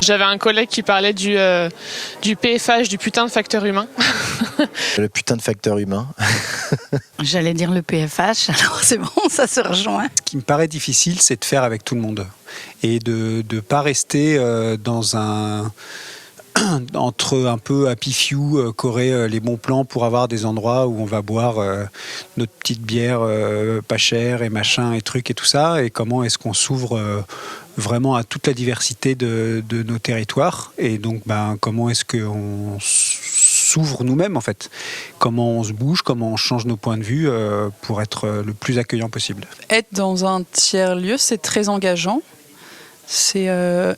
J'avais un collègue qui parlait du PFH, du putain de facteur humain. Le putain de facteur humain. J'allais dire le PFH, alors c'est bon, ça se rejoint. Ce qui me paraît difficile, c'est de faire avec tout le monde et de ne pas rester dans un... entre un peu happy few qu'aurait les bons plans pour avoir des endroits où on va boire notre petite bière pas chère et machin et trucs et tout ça, et comment est-ce qu'on s'ouvre vraiment à toute la diversité de nos territoires, et donc comment est-ce qu'on s'ouvre nous-mêmes en fait, comment on se bouge, comment on change nos points de vue pour être le plus accueillant possible. Être dans un tiers-lieu, c'est très engageant.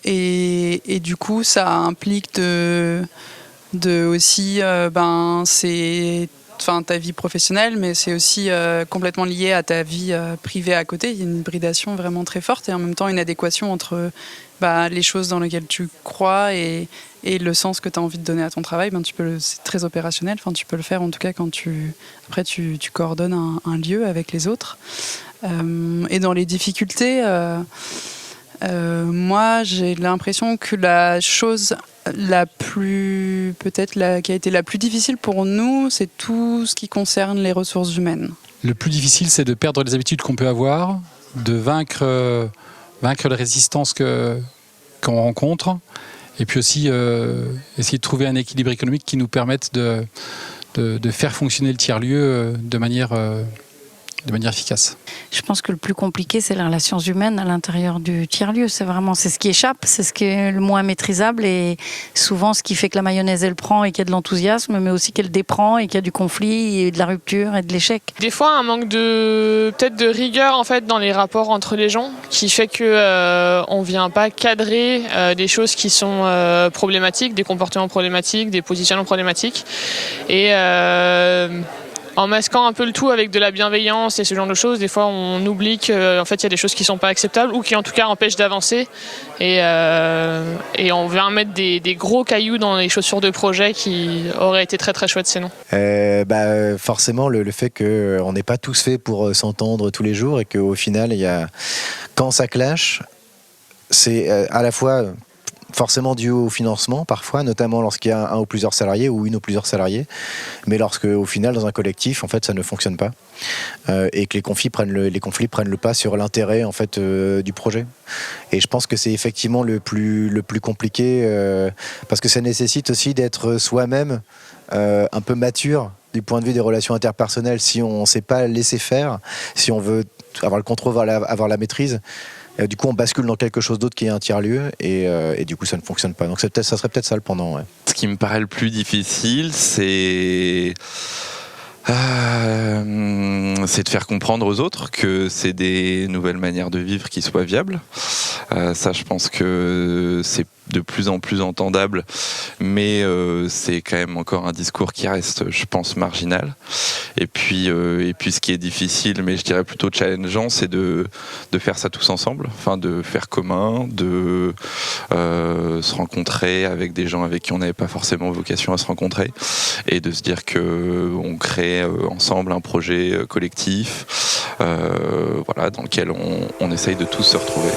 Et du coup, ça implique de aussi, c'est ta vie professionnelle, mais c'est aussi complètement lié à ta vie privée à côté. Il y a une hybridation vraiment très forte et en même temps une adéquation entre les choses dans lesquelles tu crois et le sens que tu as envie de donner à ton travail. C'est très opérationnel. Tu peux le faire en tout cas quand tu coordonnes un lieu avec les autres. Et dans les difficultés... moi, j'ai l'impression que la chose qui a été la plus difficile pour nous, c'est tout ce qui concerne les ressources humaines. Le plus difficile, c'est de perdre les habitudes qu'on peut avoir, de vaincre les résistances qu'on rencontre, et puis aussi essayer de trouver un équilibre économique qui nous permette de faire fonctionner le tiers-lieu de manière efficace. Je pense que le plus compliqué, c'est les relations humaines à l'intérieur du tiers-lieu. C'est ce qui échappe, c'est ce qui est le moins maîtrisable et souvent ce qui fait que la mayonnaise, elle prend et qu'il y a de l'enthousiasme, mais aussi qu'elle déprend et qu'il y a du conflit et de la rupture et de l'échec. Des fois, un manque peut-être de rigueur en fait dans les rapports entre les gens, qui fait que on vient pas cadrer des choses qui sont problématiques, des comportements problématiques, des positionnements problématiques, et en masquant un peu le tout avec de la bienveillance et ce genre de choses, des fois on oublie qu'en fait il y a des choses qui sont pas acceptables ou qui en tout cas empêchent d'avancer, et on vient mettre des gros cailloux dans les chaussures de projet qui auraient été très très chouettes sinon. Forcément le fait qu'on n'est pas tous faits pour s'entendre tous les jours et qu'au final quand ça clash, c'est à la fois forcément dû au financement parfois, notamment lorsqu'il y a un ou plusieurs salariés ou une ou plusieurs salariés, mais lorsque au final dans un collectif en fait ça ne fonctionne pas et que les conflits prennent le pas sur l'intérêt en fait du projet. Et je pense que c'est effectivement le plus compliqué parce que ça nécessite aussi d'être soi-même un peu mature du point de vue des relations interpersonnelles. Si on ne sait pas laisser faire, si on veut avoir le contrôle, avoir la maîtrise, du coup on bascule dans quelque chose d'autre qui est un tiers-lieu et du coup ça ne fonctionne pas. Donc ça serait peut-être ça le pendant. Ouais. Ce qui me paraît le plus difficile, c'est de faire comprendre aux autres que c'est des nouvelles manières de vivre qui soient viables. Ça, je pense que c'est de plus en plus entendable, mais c'est quand même encore un discours qui reste, je pense, marginal. Et puis ce qui est difficile, mais je dirais plutôt challengeant, c'est de faire ça tous ensemble, de faire commun, de se rencontrer avec des gens avec qui on n'avait pas forcément vocation à se rencontrer, et de se dire qu'on crée ensemble un projet collectif, dans lequel on essaye de tous se retrouver.